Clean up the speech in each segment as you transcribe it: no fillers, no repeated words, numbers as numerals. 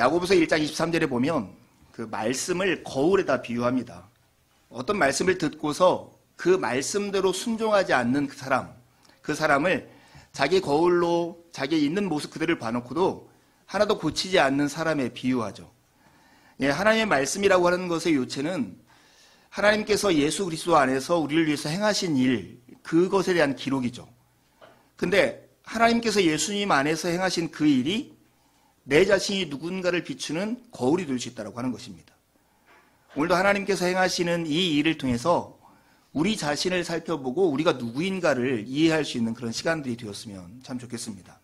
야고보서 1장 23절에 보면 그 말씀을 거울에다 비유합니다. 어떤 말씀을 듣고서 그 말씀대로 순종하지 않는 그 사람을 자기 거울로 자기 있는 모습 그대를 봐놓고도 하나도 고치지 않는 사람에 비유하죠. 예, 하나님의 말씀이라고 하는 것의 요체는 하나님께서 예수 그리스도 안에서 우리를 위해서 행하신 일, 그것에 대한 기록이죠. 근데 하나님께서 예수님 안에서 행하신 그 일이 내 자신이 누군가를 비추는 거울이 될 수 있다고 하는 것입니다. 오늘도 하나님께서 행하시는 이 일을 통해서 우리 자신을 살펴보고 우리가 누구인가를 이해할 수 있는 그런 시간들이 되었으면 참 좋겠습니다.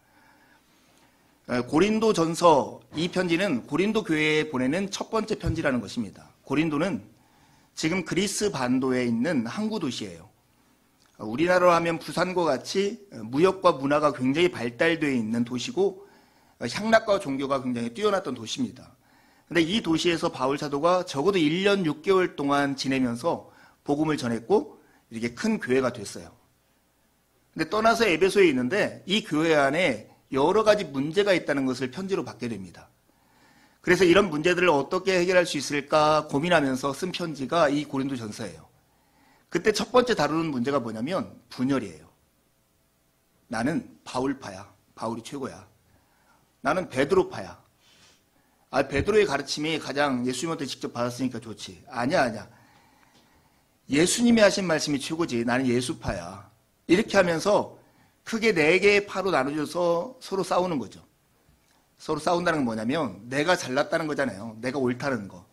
고린도전서 이 편지는 고린도 교회에 보내는 첫 번째 편지라는 것입니다. 고린도는 지금 그리스 반도에 있는 항구 도시예요. 우리나라로 하면 부산과 같이 무역과 문화가 굉장히 발달되어 있는 도시고 향락과 종교가 굉장히 뛰어났던 도시입니다. 근데 이 도시에서 바울 사도가 적어도 1년 6개월 동안 지내면서 복음을 전했고 이렇게 큰 교회가 됐어요. 근데 떠나서 에베소에 있는데 이 교회 안에 여러 가지 문제가 있다는 것을 편지로 받게 됩니다. 그래서 이런 문제들을 어떻게 해결할 수 있을까 고민하면서 쓴 편지가 이 고린도전서예요. 그때 첫 번째 다루는 문제가 뭐냐면 분열이에요. 나는 바울파야. 바울이 최고야. 나는 베드로파야. 베드로의 가르침이 가장 예수님한테 직접 받았으니까 좋지. 아니야. 예수님이 하신 말씀이 최고지. 나는 예수파야. 이렇게 하면서 크게 4개의 파로 나눠져서 서로 싸우는 거죠. 서로 싸운다는 건 뭐냐면 내가 잘났다는 거잖아요. 내가 옳다는 거.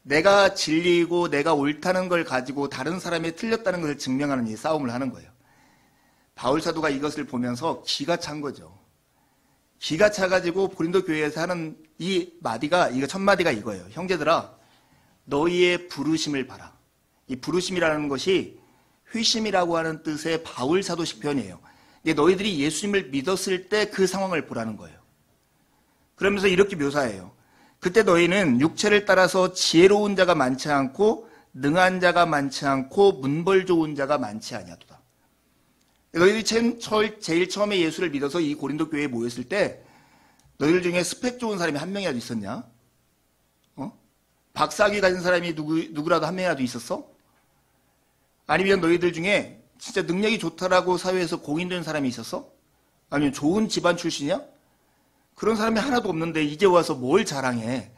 내가 진리이고 내가 옳다는 걸 가지고 다른 사람이 틀렸다는 것을 증명하는 이 싸움을 하는 거예요. 바울 사도가 이것을 보면서 기가 찬 거죠. 기가 차가지고 고린도 교회에서 하는 이 마디가, 이거 첫 마디가 이거예요. 형제들아, 너희의 부르심을 봐라. 이 부르심이라는 것이 회심이라고 하는 뜻의 바울 사도식 표현이에요. 이게 너희들이 예수님을 믿었을 때 그 상황을 보라는 거예요. 그러면서 이렇게 묘사해요. 그때 너희는 육체를 따라서 지혜로운 자가 많지 않고 능한 자가 많지 않고 문벌 좋은 자가 많지 아니하도다. 너희들이 제일 처음에 예수를 믿어서 이 고린도 교회에 모였을 때 너희들 중에 스펙 좋은 사람이 한 명이라도 있었냐? 박사학위 가진 사람이 누구라도 한 명이라도 있었어? 아니면 너희들 중에 진짜 능력이 좋다라고 사회에서 공인된 사람이 있었어? 아니면 좋은 집안 출신이야? 그런 사람이 하나도 없는데 이제 와서 뭘 자랑해?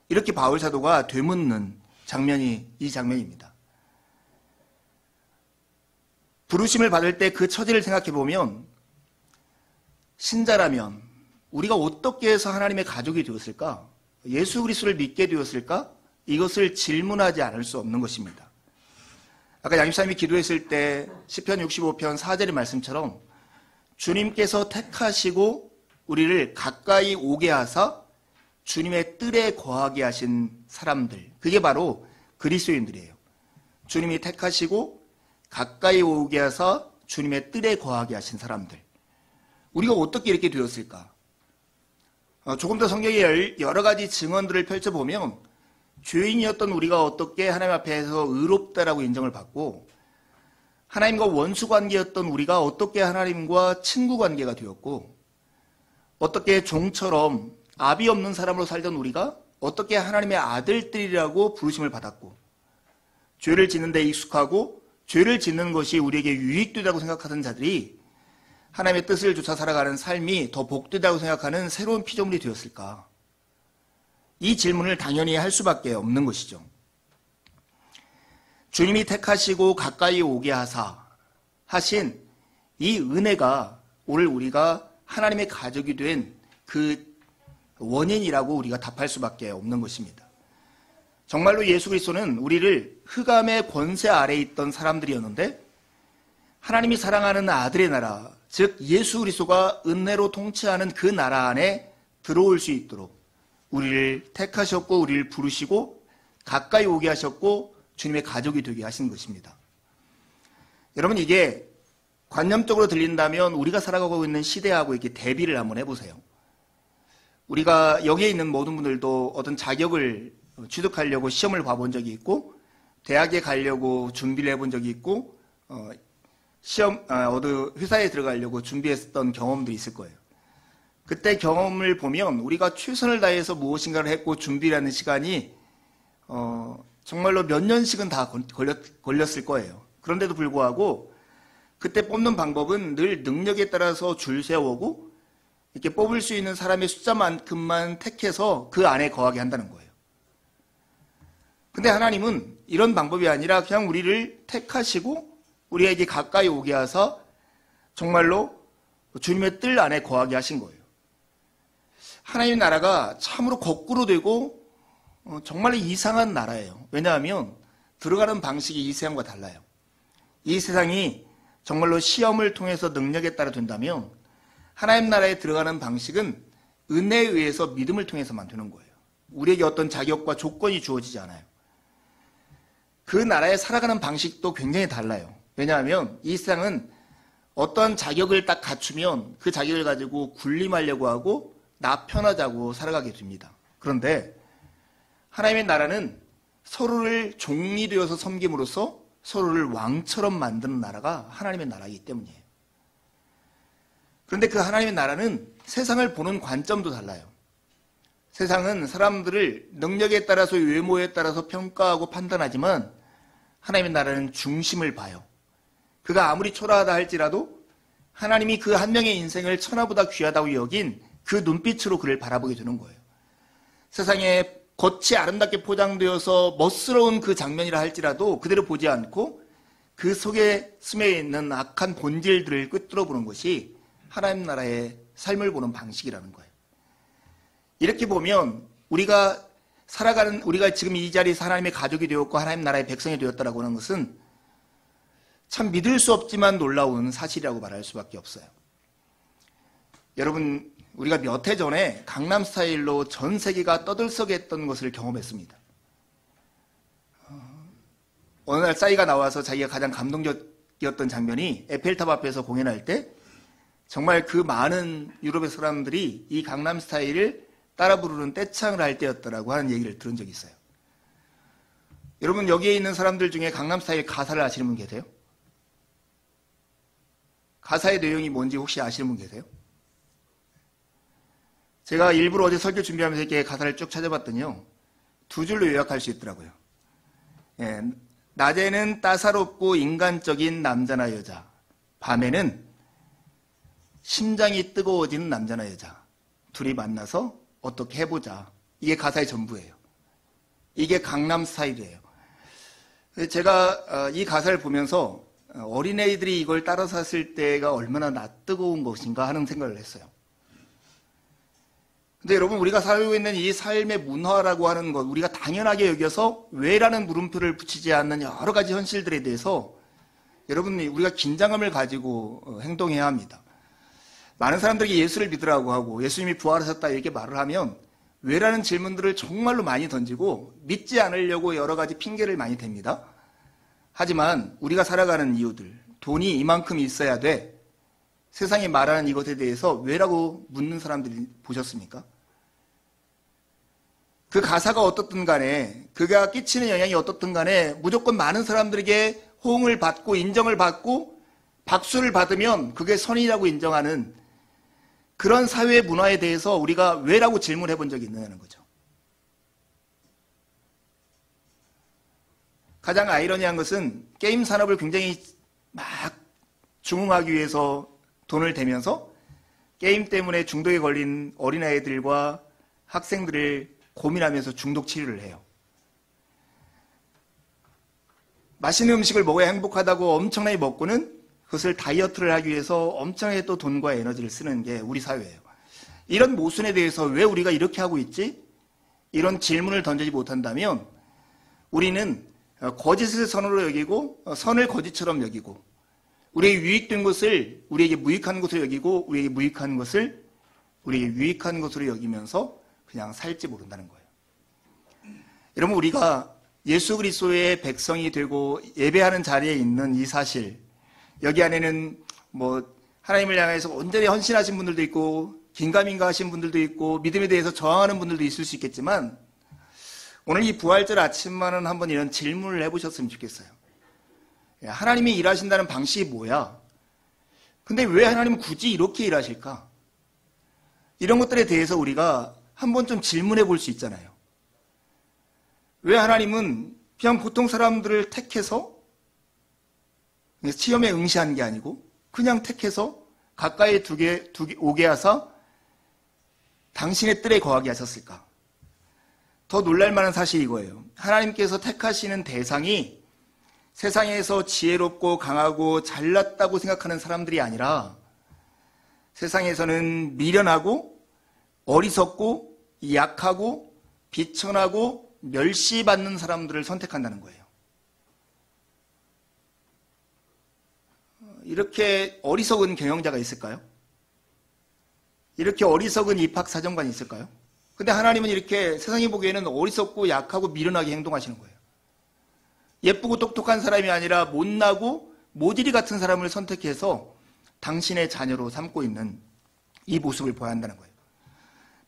이렇게 바울 사도가 되묻는 장면이 이 장면입니다. 부르심을 받을 때 그 처지를 생각해 보면 신자라면 우리가 어떻게 해서 하나님의 가족이 되었을까? 예수 그리스도를 믿게 되었을까? 이것을 질문하지 않을 수 없는 것입니다. 아까 양집사님이 기도했을 때 시편 65편 4절의 말씀처럼 주님께서 택하시고 우리를 가까이 오게 하사 주님의 뜰에 거하게 하신 사람들, 그게 바로 그리스도인들이에요. 주님이 택하시고 가까이 오게 하사 주님의 뜰에 거하게 하신 사람들. 우리가 어떻게 이렇게 되었을까? 조금 더 성경의 여러 가지 증언들을 펼쳐보면 죄인이었던 우리가 어떻게 하나님 앞에서 의롭다라고 인정을 받고 하나님과 원수 관계였던 우리가 어떻게 하나님과 친구 관계가 되었고 어떻게 종처럼 압이 없는 사람으로 살던 우리가 어떻게 하나님의 아들들이라고 부르심을 받았고 죄를 짓는 데 익숙하고 죄를 짓는 것이 우리에게 유익되다고 생각하던 자들이 하나님의 뜻을 쫓아 살아가는 삶이 더 복되다고 생각하는 새로운 피조물이 되었을까? 이 질문을 당연히 할 수밖에 없는 것이죠. 주님이 택하시고 가까이 오게 하신 이 은혜가 오늘 우리가 하나님의 가족이 된 그 원인이라고 우리가 답할 수밖에 없는 것입니다. 정말로 예수 그리스도는 우리를 흑암의 권세 아래에 있던 사람들이었는데 하나님이 사랑하는 아들의 나라, 즉 예수 그리스도가 은혜로 통치하는 그 나라 안에 들어올 수 있도록 우리를 택하셨고 우리를 부르시고 가까이 오게 하셨고 주님의 가족이 되게 하신 것입니다. 여러분, 이게 관념적으로 들린다면 우리가 살아가고 있는 시대하고 이렇게 대비를 한번 해보세요. 우리가 여기에 있는 모든 분들도 어떤 자격을 취득하려고 시험을 봐본 적이 있고 대학에 가려고 준비를 해본 적이 있고 어느 회사에 들어가려고 준비했던 경험들이 있을 거예요. 그때 경험을 보면 우리가 최선을 다해서 무엇인가를 했고 준비를 하는 시간이 정말로 몇 년씩은 다 걸렸을 거예요. 그런데도 불구하고 그때 뽑는 방법은 늘 능력에 따라서 줄 세우고 이렇게 뽑을 수 있는 사람의 숫자만큼만 택해서 그 안에 거하게 한다는 거예요. 근데 하나님은 이런 방법이 아니라 그냥 우리를 택하시고 우리에게 가까이 오게 하사 정말로 주님의 뜰 안에 거하게 하신 거예요. 하나님의 나라가 참으로 거꾸로 되고 정말 이상한 나라예요. 왜냐하면 들어가는 방식이 이 세상과 달라요. 이 세상이 정말로 시험을 통해서 능력에 따라 된다면 하나님 나라에 들어가는 방식은 은혜에 의해서 믿음을 통해서만 되는 거예요. 우리에게 어떤 자격과 조건이 주어지지 않아요. 그 나라에 살아가는 방식도 굉장히 달라요. 왜냐하면 이 세상은 어떤 자격을 딱 갖추면 그 자격을 가지고 군림하려고 하고 나 편하자고 살아가게 됩니다. 그런데 하나님의 나라는 서로를 종이 되어서 섬김으로써 서로를 왕처럼 만드는 나라가 하나님의 나라이기 때문이에요. 그런데 그 하나님의 나라는 세상을 보는 관점도 달라요. 세상은 사람들을 능력에 따라서 외모에 따라서 평가하고 판단하지만 하나님의 나라는 중심을 봐요. 그가 아무리 초라하다 할지라도 하나님이 그 한 명의 인생을 천하보다 귀하다고 여긴 그 눈빛으로 그를 바라보게 되는 거예요. 세상에 겉이 아름답게 포장되어서 멋스러운 그 장면이라 할지라도 그대로 보지 않고 그 속에 스며 있는 악한 본질들을 꿰뚫어 보는 것이 하나님 나라의 삶을 보는 방식이라는 거예요. 이렇게 보면 우리가 지금 이 자리에서 하나님의 가족이 되었고 하나님 나라의 백성이 되었다라고 하는 것은 참 믿을 수 없지만 놀라운 사실이라고 말할 수밖에 없어요. 여러분, 우리가 몇 해 전에 강남 스타일로 전 세계가 떠들썩했던 것을 경험했습니다. 어느 날 싸이가 나와서 자기가 가장 감동적이었던 장면이 에펠탑 앞에서 공연할 때 정말 그 많은 유럽의 사람들이 이 강남 스타일을 따라 부르는 떼창을 할 때였더라고 하는 얘기를 들은 적이 있어요. 여러분, 여기에 있는 사람들 중에 강남 스타일 가사를 아시는 분 계세요? 가사의 내용이 뭔지 혹시 아시는 분 계세요? 제가 일부러 어제 설교 준비하면서 이렇게 가사를 쭉 찾아봤더니요, 두 줄로 요약할 수 있더라고요. 예, 낮에는 따사롭고 인간적인 남자나 여자, 밤에는 심장이 뜨거워지는 남자나 여자, 둘이 만나서 어떻게 해보자. 이게 가사의 전부예요. 이게 강남 스타일이에요. 제가 이 가사를 보면서 어린애들이 이걸 따라서 했을 때가 얼마나 낯뜨거운 것인가 하는 생각을 했어요. 근데 여러분, 우리가 살고 있는 이 삶의 문화라고 하는 것, 우리가 당연하게 여겨서 왜라는 물음표를 붙이지 않는 여러 가지 현실들에 대해서 여러분, 우리가 긴장감을 가지고 행동해야 합니다. 많은 사람들이 예수를 믿으라고 하고 예수님이 부활하셨다 이렇게 말을 하면 왜라는 질문들을 정말로 많이 던지고 믿지 않으려고 여러 가지 핑계를 많이 댑니다. 하지만 우리가 살아가는 이유들, 돈이 이만큼 있어야 돼, 세상이 말하는 이것에 대해서 왜라고 묻는 사람들이 보셨습니까? 그 가사가 어떻든 간에, 그가 끼치는 영향이 어떻든 간에 무조건 많은 사람들에게 호응을 받고 인정을 받고 박수를 받으면 그게 선이라고 인정하는 그런 사회의 문화에 대해서 우리가 왜라고 질문해 본 적이 있느냐는 거죠. 가장 아이러니한 것은 게임 산업을 굉장히 막 중흥하기 위해서 돈을 대면서 게임 때문에 중독에 걸린 어린아이들과 학생들을 고민하면서 중독 치료를 해요. 맛있는 음식을 먹어야 행복하다고 엄청나게 먹고는 그것을 다이어트를 하기 위해서 엄청나게 또 돈과 에너지를 쓰는 게 우리 사회예요. 이런 모순에 대해서 왜 우리가 이렇게 하고 있지? 이런 질문을 던지지 못한다면 우리는 거짓을 선으로 여기고 선을 거짓처럼 여기고 우리에게 유익된 것을 우리에게 무익한 것으로 여기고 우리에게 무익한 것을 우리에게 유익한 것으로 여기면서 그냥 살지 모른다는 거예요. 여러분, 우리가 예수 그리스도의 백성이 되고 예배하는 자리에 있는 이 사실, 여기 안에는 하나님을 향해서 온전히 헌신하신 분들도 있고 긴가민가 하신 분들도 있고 믿음에 대해서 저항하는 분들도 있을 수 있겠지만 오늘 이 부활절 아침만은 한번 이런 질문을 해보셨으면 좋겠어요. 하나님이 일하신다는 방식이 뭐야? 근데 왜 하나님은 굳이 이렇게 일하실까? 이런 것들에 대해서 우리가 한번 좀 질문해 볼 수 있잖아요. 왜 하나님은 그냥 보통 사람들을 택해서 시험에 응시한 게 아니고 그냥 택해서 가까이 오게 하사 당신의 뜰에 거하게 하셨을까? 더 놀랄만한 사실이 이거예요. 하나님께서 택하시는 대상이 세상에서 지혜롭고 강하고 잘났다고 생각하는 사람들이 아니라 세상에서는 미련하고 어리석고 약하고 비천하고 멸시받는 사람들을 선택한다는 거예요. 이렇게 어리석은 경영자가 있을까요? 이렇게 어리석은 입학사정관이 있을까요? 근데 하나님은 이렇게 세상이 보기에는 어리석고 약하고 미련하게 행동하시는 거예요. 예쁘고 똑똑한 사람이 아니라 못나고 모질이 같은 사람을 선택해서 당신의 자녀로 삼고 있는 이 모습을 보여야 한다는 거예요.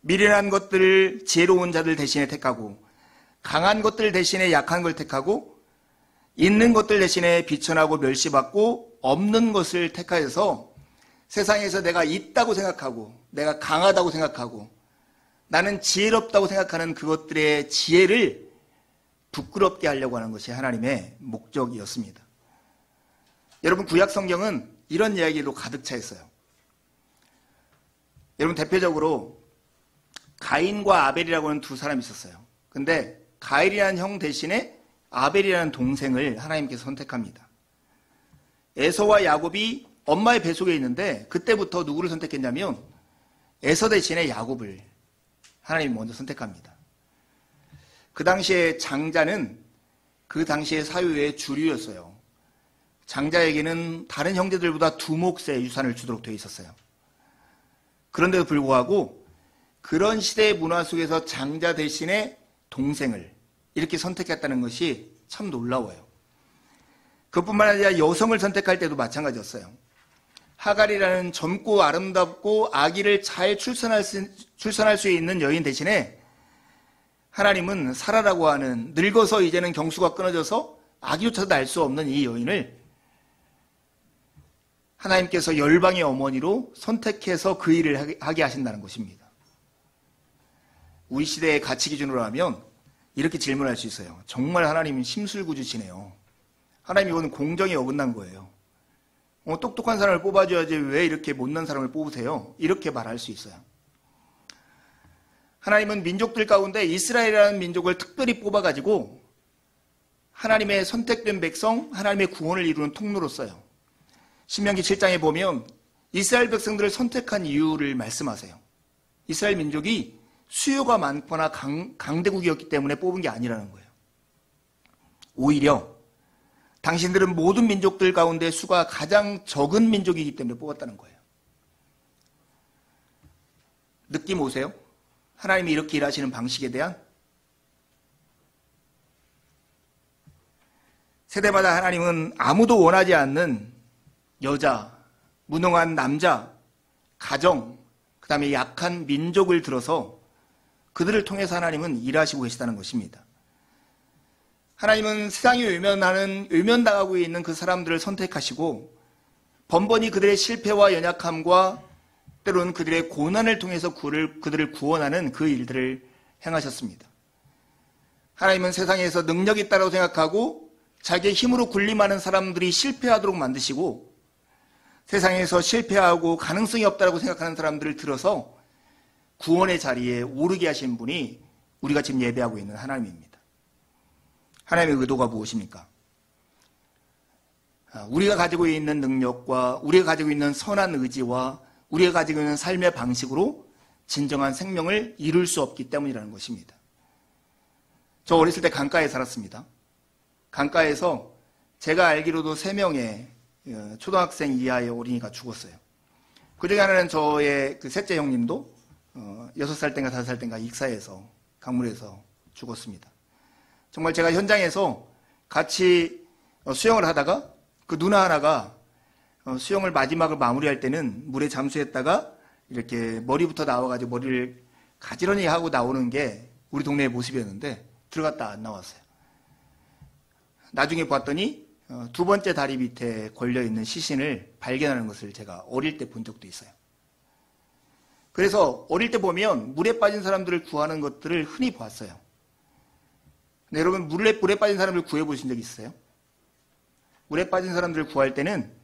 미련한 것들을 지혜로운 자들 대신에 택하고 강한 것들 대신에 약한 걸 택하고 있는 것들 대신에 비천하고 멸시받고 없는 것을 택하여서 세상에서 내가 있다고 생각하고 내가 강하다고 생각하고 나는 지혜롭다고 생각하는 그것들의 지혜를 부끄럽게 하려고 하는 것이 하나님의 목적이었습니다. 여러분, 구약 성경은 이런 이야기로 가득 차 있어요. 여러분, 대표적으로 가인과 아벨이라고 하는 두 사람이 있었어요. 근데 가인이라는 형 대신에 아벨이라는 동생을 하나님께서 선택합니다. 에서와 야곱이 엄마의 뱃속에 있는데 그때부터 누구를 선택했냐면 에서 대신에 야곱을 하나님이 먼저 선택합니다. 그 당시에 장자는 그 당시의 사유의 주류였어요. 장자에게는 다른 형제들보다 두 몫의 유산을 주도록 되어 있었어요. 그런데도 불구하고 그런 시대의 문화 속에서 장자 대신에 동생을 이렇게 선택했다는 것이 참 놀라워요. 그뿐만 아니라 여성을 선택할 때도 마찬가지였어요. 하갈이라는 젊고 아름답고 아기를 잘 출산할 수 있는 여인 대신에 하나님은 사라라고 하는 늙어서 이제는 경수가 끊어져서 아기조차도 날 수 없는 이 여인을 하나님께서 열방의 어머니로 선택해서 그 일을 하게 하신다는 것입니다. 우리 시대의 가치 기준으로 하면 이렇게 질문할 수 있어요. 정말 하나님은 심술구주시네요. 하나님, 이거는 공정에 어긋난 거예요. 똑똑한 사람을 뽑아줘야지 왜 이렇게 못난 사람을 뽑으세요? 이렇게 말할 수 있어요. 하나님은 민족들 가운데 이스라엘이라는 민족을 특별히 뽑아가지고 하나님의 선택된 백성, 하나님의 구원을 이루는 통로로 써요. 신명기 7장에 보면 이스라엘 백성들을 선택한 이유를 말씀하세요. 이스라엘 민족이 수요가 많거나 강대국이었기 때문에 뽑은 게 아니라는 거예요. 오히려 당신들은 모든 민족들 가운데 수가 가장 적은 민족이기 때문에 뽑았다는 거예요. 느낌 오세요? 하나님이 이렇게 일하시는 방식에 대한? 세대마다 하나님은 아무도 원하지 않는 여자, 무능한 남자, 가정, 그 다음에 약한 민족을 들어서 그들을 통해서 하나님은 일하시고 계시다는 것입니다. 하나님은 세상이 외면당하고 있는 그 사람들을 선택하시고 번번이 그들의 실패와 연약함과 때로는 그들의 고난을 통해서 그들을 구원하는 그 일들을 행하셨습니다. 하나님은 세상에서 능력이 있다고 생각하고 자기의 힘으로 군림하는 사람들이 실패하도록 만드시고 세상에서 실패하고 가능성이 없다고 생각하는 사람들을 들어서 구원의 자리에 오르게 하신 분이 우리가 지금 예배하고 있는 하나님입니다. 하나님의 의도가 무엇입니까? 우리가 가지고 있는 능력과 우리가 가지고 있는 선한 의지와 우리가 가지고 있는 삶의 방식으로 진정한 생명을 이룰 수 없기 때문이라는 것입니다. 저 어렸을 때 강가에 살았습니다. 강가에서 제가 알기로도 3명의 초등학생 이하의 어린이가 죽었어요. 그 중에 하나는 저의 그 셋째 형님도 6살 땐가 5살 땐가 익사해서 강물에서 죽었습니다. 정말 제가 현장에서 같이 수영을 하다가 그 누나 하나가 수영을 마지막을 마무리할 때는 물에 잠수했다가 이렇게 머리부터 나와가지고 머리를 가지런히 하고 나오는 게 우리 동네의 모습이었는데 들어갔다 안 나왔어요. 나중에 봤더니 2번째 다리 밑에 걸려있는 시신을 발견하는 것을 제가 어릴 때 본 적도 있어요. 그래서 어릴 때 보면 물에 빠진 사람들을 구하는 것들을 흔히 봤어요. 근데 여러분, 물에 빠진 사람을 구해보신 적 있어요? 물에 빠진 사람들을 구할 때는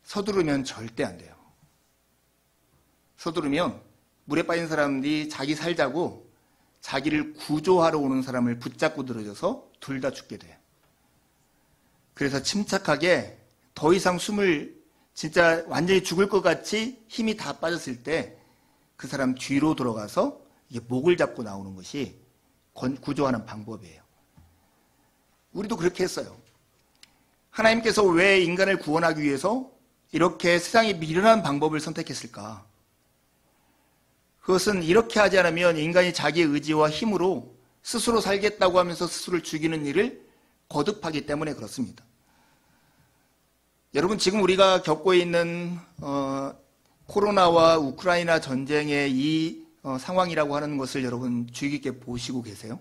서두르면 절대 안 돼요. 서두르면 물에 빠진 사람들이 자기 살자고 자기를 구조하러 오는 사람을 붙잡고 늘어져서 둘 다 죽게 돼요. 그래서 침착하게 더 이상 숨을 진짜 완전히 죽을 것 같이 힘이 다 빠졌을 때 그 사람 뒤로 들어가서 이게 목을 잡고 나오는 것이 구조하는 방법이에요. 우리도 그렇게 했어요. 하나님께서 왜 인간을 구원하기 위해서 이렇게 세상에 미련한 방법을 선택했을까? 그것은 이렇게 하지 않으면 인간이 자기의 의지와 힘으로 스스로 살겠다고 하면서 스스로를 죽이는 일을 거듭하기 때문에 그렇습니다. 여러분, 지금 우리가 겪고 있는 코로나와 우크라이나 전쟁의 이 상황이라고 하는 것을 여러분 주의 깊게 보시고 계세요?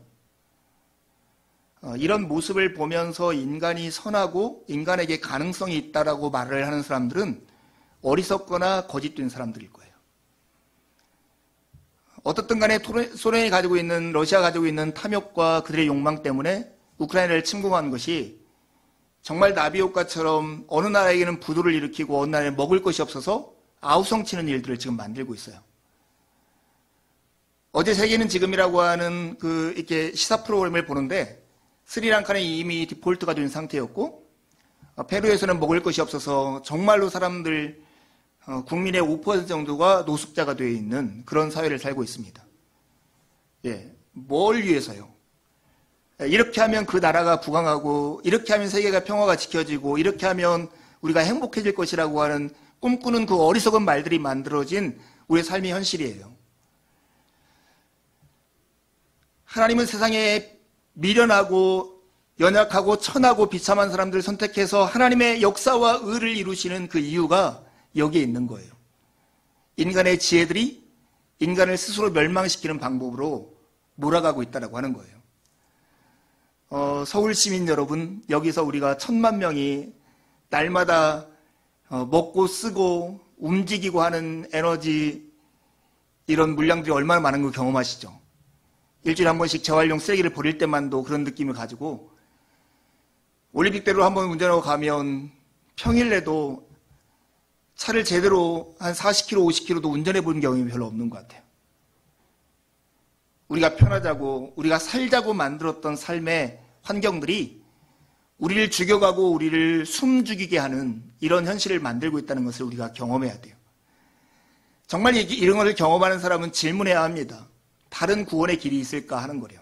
이런 모습을 보면서 인간이 선하고 인간에게 가능성이 있다라고 말을 하는 사람들은 어리석거나 거짓된 사람들일 거예요. 어떻든 간에 소련이 가지고 있는, 러시아가 가지고 있는 탐욕과 그들의 욕망 때문에 우크라이나를 침공한 것이 정말 나비효과처럼 어느 나라에게는 부도를 일으키고 어느 나라에 먹을 것이 없어서 아우성치는 일들을 지금 만들고 있어요. 어제 세계는 지금이라고 하는 이렇게 시사 프로그램을 보는데 스리랑카는 이미 디폴트가 된 상태였고 페루에서는 먹을 것이 없어서 정말로 사람들 국민의 5% 정도가 노숙자가 되어 있는 그런 사회를 살고 있습니다. 예, 뭘 위해서요? 이렇게 하면 그 나라가 부강하고 이렇게 하면 세계가 평화가 지켜지고 이렇게 하면 우리가 행복해질 것이라고 하는 꿈꾸는 그 어리석은 말들이 만들어진 우리의 삶의 현실이에요. 하나님은 세상에 미련하고 연약하고 천하고 비참한 사람들을 선택해서 하나님의 역사와 의를 이루시는 그 이유가 여기에 있는 거예요. 인간의 지혜들이 인간을 스스로 멸망시키는 방법으로 몰아가고 있다고 하는 거예요. 서울 시민 여러분, 여기서 우리가 1000만 명이 날마다 먹고 쓰고 움직이고 하는 에너지, 이런 물량들이 얼마나 많은 걸 경험하시죠? 일주일에 한 번씩 재활용 쓰레기를 버릴 때만도 그런 느낌을 가지고 올림픽대로 한번 운전하고 가면 평일 내도 차를 제대로 한 40km, 50km도 운전해 본 경험이 별로 없는 것 같아요. 우리가 편하자고, 우리가 살자고 만들었던 삶의 환경들이 우리를 죽여가고 우리를 숨죽이게 하는 이런 현실을 만들고 있다는 것을 우리가 경험해야 돼요. 정말 이런 것을 경험하는 사람은 질문해야 합니다. 다른 구원의 길이 있을까 하는 거래요.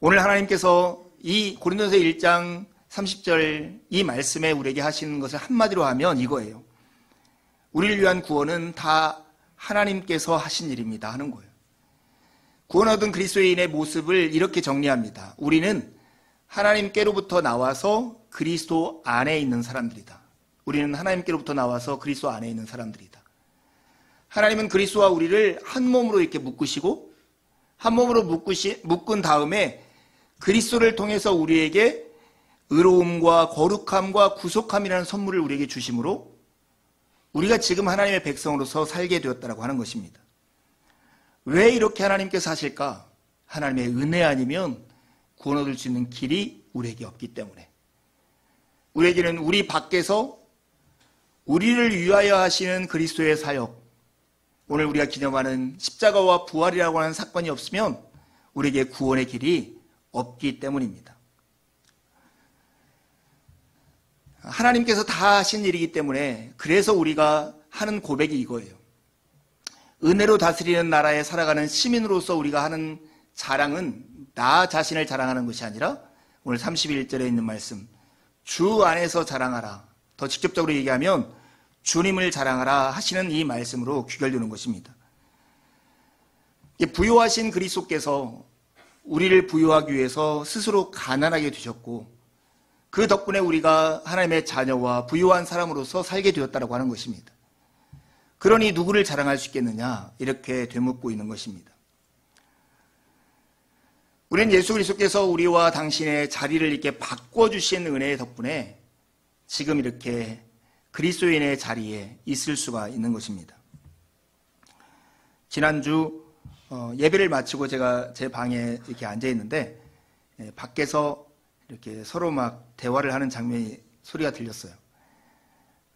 오늘 하나님께서 이 고린도서 1장 30절 이 말씀에 우리에게 하시는 것을 한마디로 하면 이거예요. 우리를 위한 구원은 다 하나님께서 하신 일입니다 하는 거예요. 구원 얻은 그리스도인의 모습을 이렇게 정리합니다. 우리는 하나님께로부터 나와서 그리스도 안에 있는 사람들이다. 우리는 하나님께로부터 나와서 그리스도 안에 있는 사람들이다. 하나님은 그리스도와 우리를 한 몸으로 이렇게 묶으시고 한 몸으로 묶은 다음에 그리스도를 통해서 우리에게 의로움과 거룩함과 구속함이라는 선물을 우리에게 주심으로 우리가 지금 하나님의 백성으로서 살게 되었다고 하는 것입니다. 왜 이렇게 하나님께서 하실까? 하나님의 은혜 아니면 구원 얻을 수 있는 길이 우리에게 없기 때문에. 우리에게는 우리 밖에서 우리를 위하여 하시는 그리스도의 사역, 오늘 우리가 기념하는 십자가와 부활이라고 하는 사건이 없으면 우리에게 구원의 길이 없기 때문입니다. 하나님께서 다 하신 일이기 때문에 그래서 우리가 하는 고백이 이거예요. 은혜로 다스리는 나라에 살아가는 시민으로서 우리가 하는 자랑은 나 자신을 자랑하는 것이 아니라 오늘 31절에 있는 말씀, 주 안에서 자랑하라. 더 직접적으로 얘기하면 주님을 자랑하라 하시는 이 말씀으로 귀결되는 것입니다. 부요하신 그리스도께서 우리를 부요하기 위해서 스스로 가난하게 되셨고 그 덕분에 우리가 하나님의 자녀와 부요한 사람으로서 살게 되었다고 하는 것입니다. 그러니 누구를 자랑할 수 있겠느냐 이렇게 되묻고 있는 것입니다. 우리는 예수 그리스도께서 우리와 당신의 자리를 이렇게 바꿔주신 은혜의 덕분에 지금 이렇게 그리스도인의 자리에 있을 수가 있는 것입니다. 지난주 예배를 마치고 제가 제 방에 이렇게 앉아 있는데 밖에서 이렇게 서로 막 대화를 하는 장면이 소리가 들렸어요.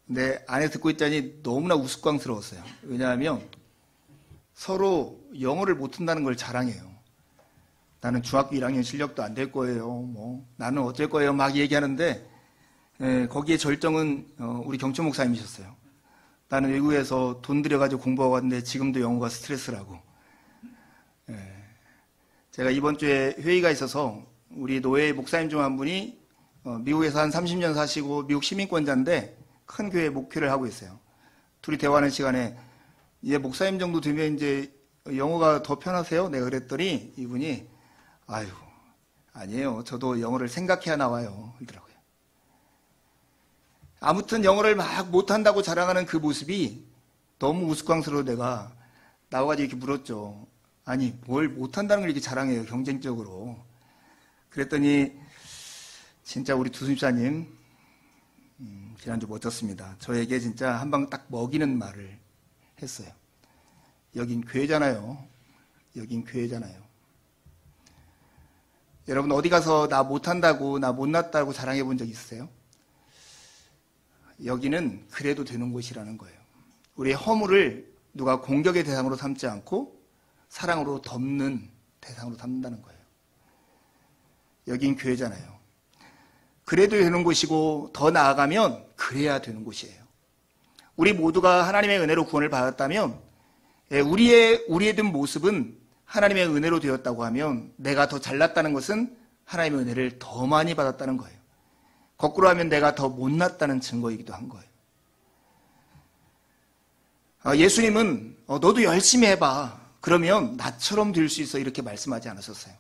근데 안에 듣고 있자니 너무나 우스꽝스러웠어요. 왜냐하면 서로 영어를 못한다는 걸 자랑해요. 나는 중학교 1학년 실력도 안 될 거예요. 뭐 나는 어쩔 거예요. 막 얘기하는데 거기에 절정은 우리 경초 목사님이셨어요. 나는 외국에서 돈 들여가지고 공부하고 왔는데 지금도 영어가 스트레스라고. 제가 이번 주에 회의가 있어서 우리 노예 목사님 중 한 분이 미국에서 한 30년 사시고 미국 시민권자인데 큰 교회 목회를 하고 있어요. 둘이 대화하는 시간에 이제 목사님 정도 되면 이제 영어가 더 편하세요? 내가 그랬더니 이분이 아유 아니에요. 저도 영어를 생각해야 나와요. 그러더라고요. 아무튼 영어를 막 못한다고 자랑하는 그 모습이 너무 우스꽝스러워 내가 나와가지고 이렇게 물었죠. 아니 뭘 못한다는 걸 이렇게 자랑해요. 경쟁적으로. 그랬더니 진짜 우리 두순집사님 지난주 멋졌습니다. 저에게 진짜 한 방 딱 먹이는 말을 했어요. 여긴 교회잖아요. 여긴 교회잖아요. 여러분 어디 가서 나 못한다고 나 못났다고 자랑해 본 적 있으세요? 여기는 그래도 되는 곳이라는 거예요. 우리의 허물을 누가 공격의 대상으로 삼지 않고 사랑으로 덮는 대상으로 삼는다는 거예요. 여긴 교회잖아요. 그래도 되는 곳이고 더 나아가면 그래야 되는 곳이에요. 우리 모두가 하나님의 은혜로 구원을 받았다면 우리의 든 모습은 하나님의 은혜로 되었다고 하면 내가 더 잘났다는 것은 하나님의 은혜를 더 많이 받았다는 거예요. 거꾸로 하면 내가 더 못났다는 증거이기도 한 거예요. 예수님은 너도 열심히 해봐. 그러면 나처럼 될 수 있어. 이렇게 말씀하지 않으셨어요.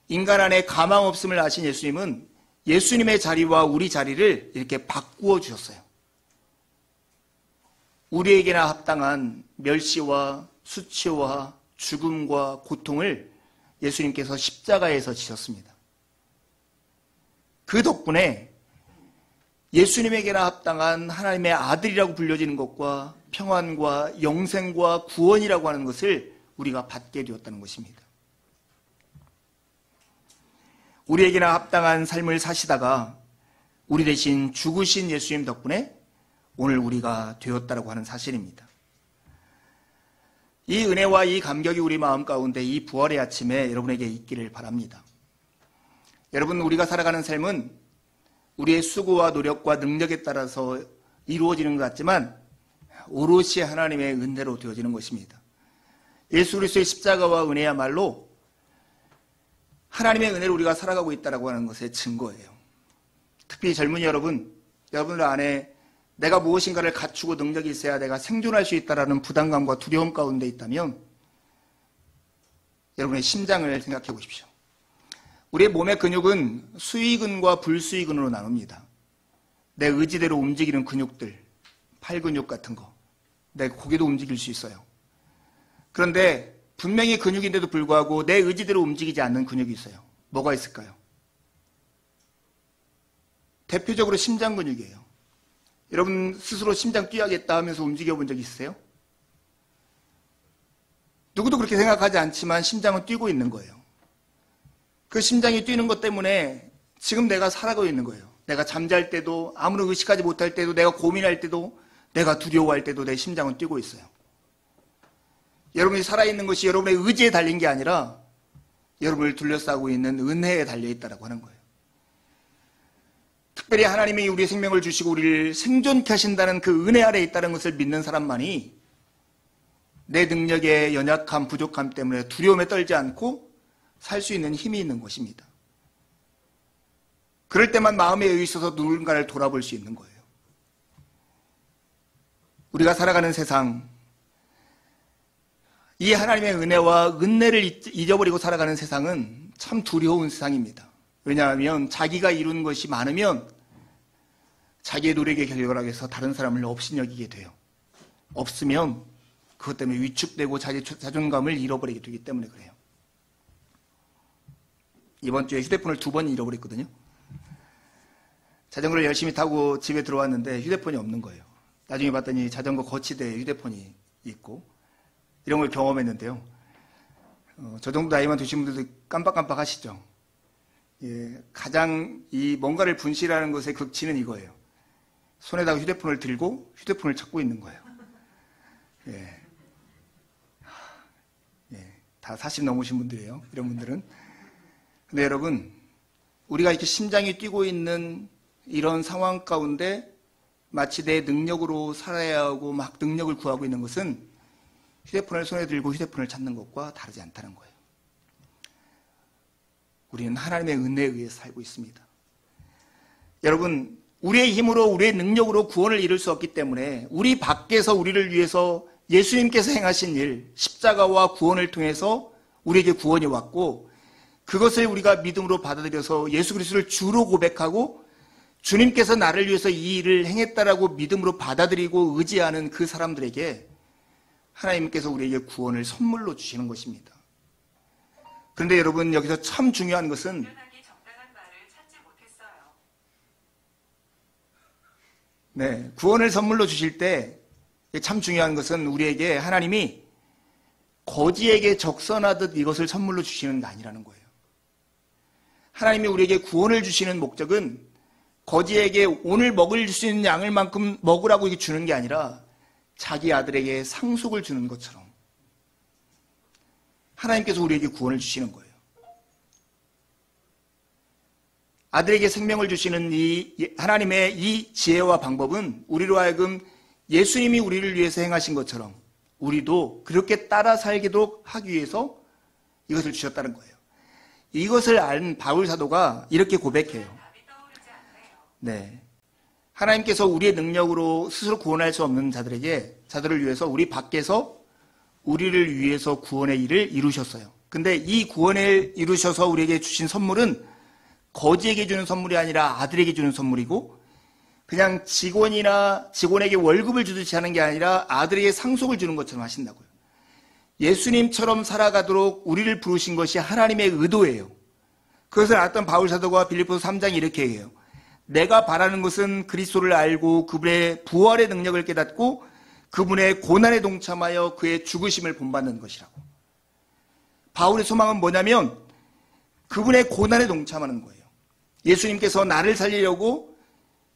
인간 안에 가망 없음을 아신 예수님은 예수님의 자리와 우리 자리를 이렇게 바꾸어 주셨어요. 우리에게나 합당한 멸시와 수치와 죽음과 고통을 예수님께서 십자가에서 지셨습니다. 그 덕분에 예수님에게나 합당한 하나님의 아들이라고 불려지는 것과 평안과 영생과 구원이라고 하는 것을 우리가 받게 되었다는 것입니다. 우리에게나 합당한 삶을 사시다가 우리 대신 죽으신 예수님 덕분에 오늘 우리가 되었다라고 하는 사실입니다. 이 은혜와 이 감격이 우리 마음 가운데 이 부활의 아침에 여러분에게 있기를 바랍니다. 여러분 우리가 살아가는 삶은 우리의 수고와 노력과 능력에 따라서 이루어지는 것 같지만 오롯이 하나님의 은혜로 되어지는 것입니다. 예수 그리스도의 십자가와 은혜야말로 하나님의 은혜로 우리가 살아가고 있다고 하는 것의 증거예요. 특히 젊은이 여러분들 안에 내가 무엇인가를 갖추고 능력이 있어야 내가 생존할 수 있다는 부담감과 두려움 가운데 있다면 여러분의 심장을 생각해 보십시오. 우리의 몸의 근육은 수의근과 불수의근으로 나눕니다. 내 의지대로 움직이는 근육들, 팔 근육 같은 거, 내 고개도 움직일 수 있어요. 그런데 분명히 근육인데도 불구하고 내 의지대로 움직이지 않는 근육이 있어요. 뭐가 있을까요? 대표적으로 심장 근육이에요. 여러분 스스로 심장 뛰어야겠다 하면서 움직여 본 적 있으세요? 누구도 그렇게 생각하지 않지만 심장은 뛰고 있는 거예요. 그 심장이 뛰는 것 때문에 지금 내가 살아가고 있는 거예요. 내가 잠잘 때도 아무런 의식하지 못할 때도 내가 고민할 때도 내가 두려워할 때도 내 심장은 뛰고 있어요. 여러분이 살아있는 것이 여러분의 의지에 달린 게 아니라 여러분을 둘러싸고 있는 은혜에 달려있다고 하는 거예요. 특별히 하나님이 우리의 생명을 주시고 우리를 생존케 하신다는 그 은혜 아래에 있다는 것을 믿는 사람만이 내 능력의 연약함, 부족함 때문에 두려움에 떨지 않고 살 수 있는 힘이 있는 것입니다. 그럴 때만 마음에 여유 있어서 누군가를 돌아볼 수 있는 거예요. 우리가 살아가는 세상, 이 하나님의 은혜와 은혜를 잊어버리고 살아가는 세상은 참 두려운 세상입니다. 왜냐하면 자기가 이룬 것이 많으면 자기의 노력의 결과라서 다른 사람을 업신여기게 돼요. 없으면 그것 때문에 위축되고 자기 자존감을 잃어버리게 되기 때문에 그래요. 이번 주에 휴대폰을 2번 잃어버렸거든요. 자전거를 열심히 타고 집에 들어왔는데 휴대폰이 없는 거예요. 나중에 봤더니 자전거 거치대에 휴대폰이 있고 이런 걸 경험했는데요. 저 정도 나이만 드신 분들도 깜빡깜빡 하시죠. 예, 가장 이 뭔가를 분실하는 것의 극치는 이거예요. 손에다가 휴대폰을 들고 휴대폰을 찾고 있는 거예요. 예. 예, 다 40 넘으신 분들이에요. 이런 분들은. 근데 여러분, 우리가 이렇게 심장이 뛰고 있는 이런 상황 가운데 마치 내 능력으로 살아야 하고 막 능력을 구하고 있는 것은 휴대폰을 손에 들고 휴대폰을 찾는 것과 다르지 않다는 거예요. 우리는 하나님의 은혜에 의해 살고 있습니다. 여러분, 우리의 힘으로 우리의 능력으로 구원을 이룰 수 없기 때문에 우리 밖에서 우리를 위해서 예수님께서 행하신 일, 십자가와 구원을 통해서 우리에게 구원이 왔고 그것을 우리가 믿음으로 받아들여서 예수 그리스도를 주로 고백하고 주님께서 나를 위해서 이 일을 행했다라고 믿음으로 받아들이고 의지하는 그 사람들에게 하나님께서 우리에게 구원을 선물로 주시는 것입니다. 그런데 여러분, 여기서 참 중요한 것은 네, 구원을 선물로 주실 때 참 중요한 것은 우리에게 하나님이 거지에게 적선하듯 이것을 선물로 주시는 게 아니라는 거예요. 하나님이 우리에게 구원을 주시는 목적은 거지에게 오늘 먹을 수 있는 양을만큼 먹으라고 주는 게 아니라 자기 아들에게 상속을 주는 것처럼 하나님께서 우리에게 구원을 주시는 거예요. 아들에게 생명을 주시는 이 하나님의 이 지혜와 방법은 우리로 하여금 예수님이 우리를 위해서 행하신 것처럼 우리도 그렇게 따라 살도록 하기 위해서 이것을 주셨다는 거예요. 이것을 안 바울 사도가 이렇게 고백해요. 네, 하나님께서 우리의 능력으로 스스로 구원할 수 없는 자들을 위해서 우리 밖에서 우리를 위해서 구원의 일을 이루셨어요. 근데 이 구원을 이루셔서 우리에게 주신 선물은 거지에게 주는 선물이 아니라 아들에게 주는 선물이고 그냥 직원에게 월급을 주듯이 하는 게 아니라 아들에게 상속을 주는 것처럼 하신다고요. 예수님처럼 살아가도록 우리를 부르신 것이 하나님의 의도예요. 그것을 알았던 바울 사도가 빌립보서 3장에 이렇게 얘기해요. 내가 바라는 것은 그리스도를 알고 그분의 부활의 능력을 깨닫고 그분의 고난에 동참하여 그의 죽으심을 본받는 것이라고. 바울의 소망은 뭐냐면 그분의 고난에 동참하는 거예요. 예수님께서 나를 살리려고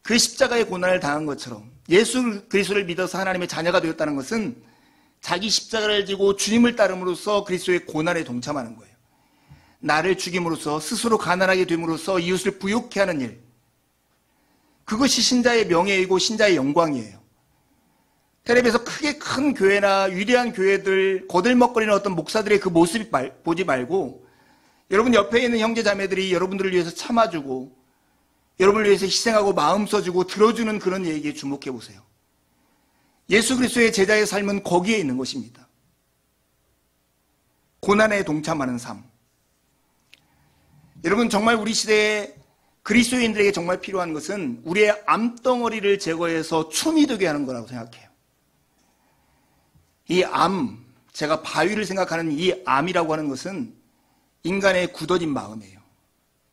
그 십자가의 고난을 당한 것처럼 예수 그리스도를 믿어서 하나님의 자녀가 되었다는 것은 자기 십자가를 지고 주님을 따름으로써 그리스도의 고난에 동참하는 거예요. 나를 죽임으로써 스스로 가난하게 됨으로써 이웃을 부욕해 하는 일, 그것이 신자의 명예이고 신자의 영광이에요. 텔레비에서 크게 큰 교회나 위대한 교회들 거들먹거리는 어떤 목사들의 그 모습 보지 말고 여러분 옆에 있는 형제 자매들이 여러분들을 위해서 참아주고 여러분을 위해서 희생하고 마음 써주고 들어주는 그런 얘기에 주목해 보세요. 예수 그리스도의 제자의 삶은 거기에 있는 것입니다. 고난에 동참하는 삶. 여러분, 정말 우리 시대에 그리스도인들에게 정말 필요한 것은 우리의 암덩어리를 제거해서 춤이 되게 하는 거라고 생각해요. 이 암, 제가 바위를 생각하는 이 암이라고 하는 것은 인간의 굳어진 마음이에요.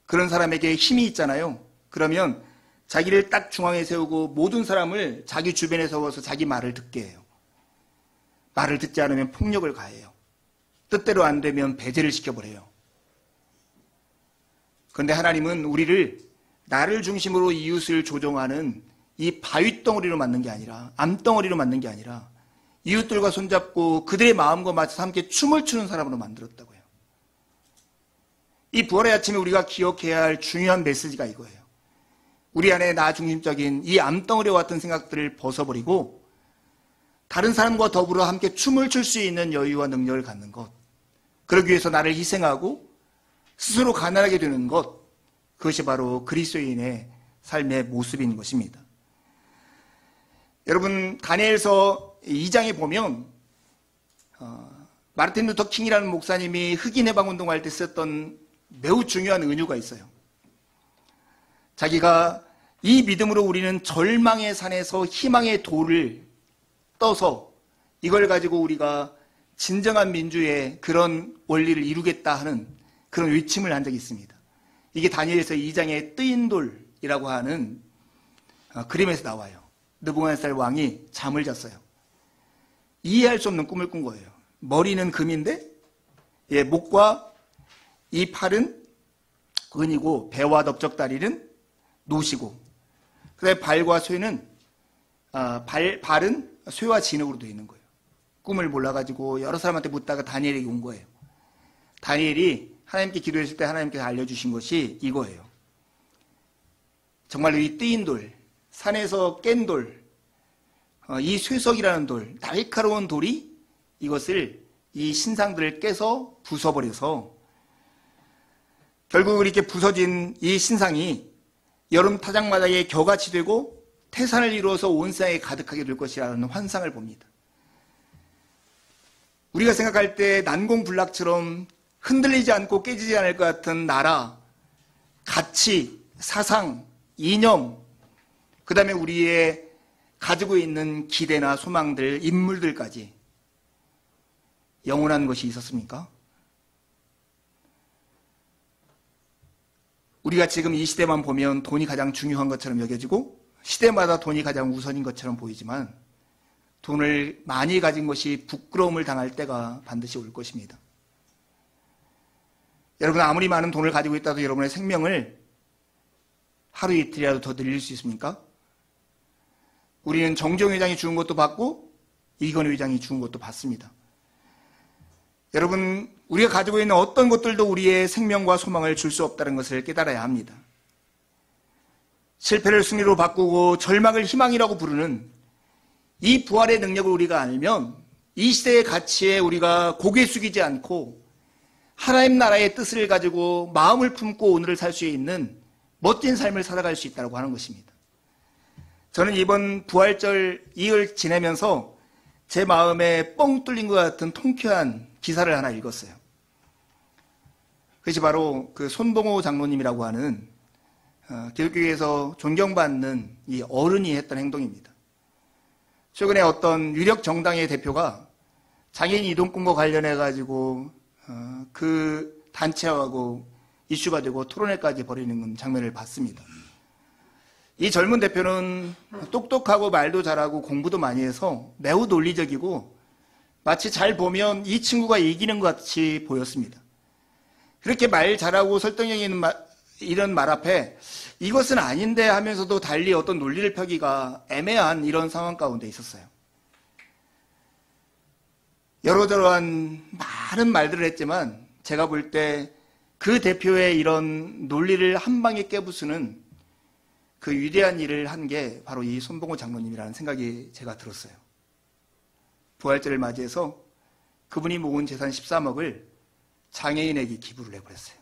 그런 사람에게 힘이 있잖아요. 그러면 자기를 딱 중앙에 세우고 모든 사람을 자기 주변에 세워서 자기 말을 듣게 해요. 말을 듣지 않으면 폭력을 가해요. 뜻대로 안 되면 배제를 시켜버려요. 그런데 하나님은 우리를 나를 중심으로 이웃을 조종하는 이 바위덩어리로 만든 게 아니라 암덩어리로 만든 게 아니라 이웃들과 손잡고 그들의 마음과 맞춰서 함께 춤을 추는 사람으로 만들었다고요. 이 부활의 아침에 우리가 기억해야 할 중요한 메시지가 이거예요. 우리 안에 나 중심적인 이 암덩어리와 같은 생각들을 벗어버리고 다른 사람과 더불어 함께 춤을 출 수 있는 여유와 능력을 갖는 것, 그러기 위해서 나를 희생하고 스스로 가난하게 되는 것, 그것이 바로 그리스도인의 삶의 모습인 것입니다. 여러분, 다니엘서 2장에 보면 마르틴 루터 킹이라는 목사님이 흑인 해방운동할 때 썼던 매우 중요한 은유가 있어요. 자기가 이 믿음으로 우리는 절망의 산에서 희망의 돌을 떠서 이걸 가지고 우리가 진정한 민주의 그런 원리를 이루겠다 하는 그런 외침을 한 적이 있습니다. 이게 다니엘서 2장의 뜨인 돌이라고 하는 그림에서 나와요. 느부갓네살 왕이 잠을 잤어요. 이해할 수 없는 꿈을 꾼 거예요. 머리는 금인데 목과 이 팔은 은이고 배와 넓적다리는 노시고 그다음에 발과 쇠는 발은 쇠와 진흙으로 되어 있는 거예요. 꿈을 몰라가지고 여러 사람한테 묻다가 다니엘에게 온 거예요. 다니엘이 하나님께 기도했을 때 하나님께서 알려주신 것이 이거예요. 정말로 이 뜨인 돌, 산에서 깬 돌, 이 쇠석이라는 돌, 날카로운 돌이 이것을 이 신상들을 깨서 부숴버려서 결국 이렇게 부서진 이 신상이 여름 타작마당에 겨같이 되고 태산을 이루어서 온 세상에 가득하게 될 것이라는 환상을 봅니다. 우리가 생각할 때 난공불락처럼 흔들리지 않고 깨지지 않을 것 같은 나라, 가치, 사상, 이념, 그 다음에 우리의 가지고 있는 기대나 소망들, 인물들까지 영원한 것이 있었습니까? 우리가 지금 이 시대만 보면 돈이 가장 중요한 것처럼 여겨지고 시대마다 돈이 가장 우선인 것처럼 보이지만 돈을 많이 가진 것이 부끄러움을 당할 때가 반드시 올 것입니다. 여러분 아무리 많은 돈을 가지고 있다도 여러분의 생명을 하루 이틀이라도 더 늘릴 수 있습니까? 우리는 정정 회장이 주는 것도 받고 이건희 회장이 주는 것도 받습니다. 여러분 우리가 가지고 있는 어떤 것들도 우리의 생명과 소망을 줄 수 없다는 것을 깨달아야 합니다. 실패를 승리로 바꾸고 절망을 희망이라고 부르는 이 부활의 능력을 우리가 알면 이 시대의 가치에 우리가 고개 숙이지 않고 하나님 나라의 뜻을 가지고 마음을 품고 오늘을 살 수 있는 멋진 삶을 살아갈 수 있다고 하는 것입니다. 저는 이번 부활절 2일 지내면서 제 마음에 뻥 뚫린 것 같은 통쾌한 기사를 하나 읽었어요. 그것이 바로 그 손봉호 장로님이라고 하는 기독교에서 존경받는 이 어른이 했던 행동입니다. 최근에 어떤 유력 정당의 대표가 장애인 이동권과 관련해 가지고 그 단체하고 이슈가 되고 토론회까지 벌이는 장면을 봤습니다. 이 젊은 대표는 똑똑하고 말도 잘하고 공부도 많이 해서 매우 논리적이고 마치 잘 보면 이 친구가 이기는 것 같이 보였습니다. 그렇게 말 잘하고 설득력 있는 이런 말 앞에 이것은 아닌데 하면서도 달리 어떤 논리를 펴기가 애매한 이런 상황 가운데 있었어요. 여러저러한 많은 말들을 했지만 제가 볼 때 그 대표의 이런 논리를 한 방에 깨부수는 그 위대한 일을 한 게 바로 이 손봉호 장로님이라는 생각이 제가 들었어요. 부활절을 맞이해서 그분이 모은 재산 13억을 장애인에게 기부를 해버렸어요.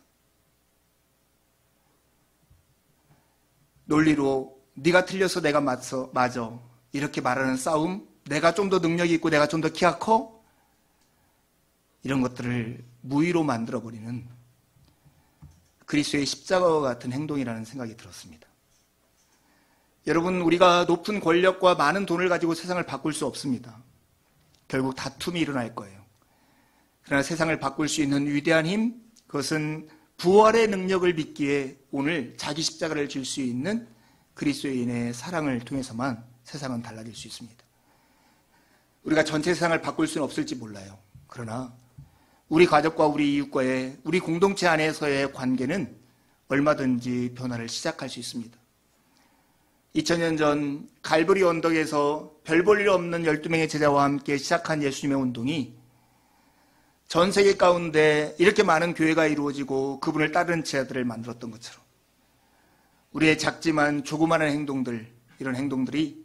논리로 네가 틀려서 내가 맞아 이렇게 말하는 싸움, 내가 좀 더 능력이 있고 내가 좀 더 키가 커 이런 것들을 무의로 만들어버리는 그리스도의 십자가와 같은 행동이라는 생각이 들었습니다. 여러분 우리가 높은 권력과 많은 돈을 가지고 세상을 바꿀 수 없습니다. 결국 다툼이 일어날 거예요. 그러나 세상을 바꿀 수 있는 위대한 힘, 그것은 부활의 능력을 믿기에 오늘 자기 십자가를 질 수 있는 그리스도인의 사랑을 통해서만 세상은 달라질 수 있습니다. 우리가 전체 세상을 바꿀 수는 없을지 몰라요. 그러나 우리 가족과 우리 이웃과의 우리 공동체 안에서의 관계는 얼마든지 변화를 시작할 수 있습니다. 2000년 전 갈보리 언덕에서 별 볼 일 없는 12명의 제자와 함께 시작한 예수님의 운동이 전 세계 가운데 이렇게 많은 교회가 이루어지고 그분을 따르는 제자들을 만들었던 것처럼 우리의 작지만 조그마한 행동들, 이런 행동들이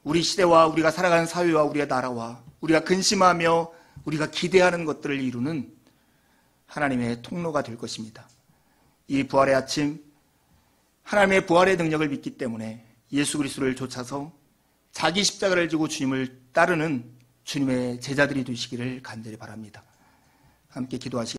우리 시대와 우리가 살아가는 사회와 우리의 나라와 우리가 근심하며 우리가 기대하는 것들을 이루는 하나님의 통로가 될 것입니다. 이 부활의 아침, 하나님의 부활의 능력을 믿기 때문에 예수 그리스도를 좇아서 자기 십자가를 지고 주님을 따르는 주님의 제자들이 되시기를 간절히 바랍니다. 함께 기도하시겠습니다.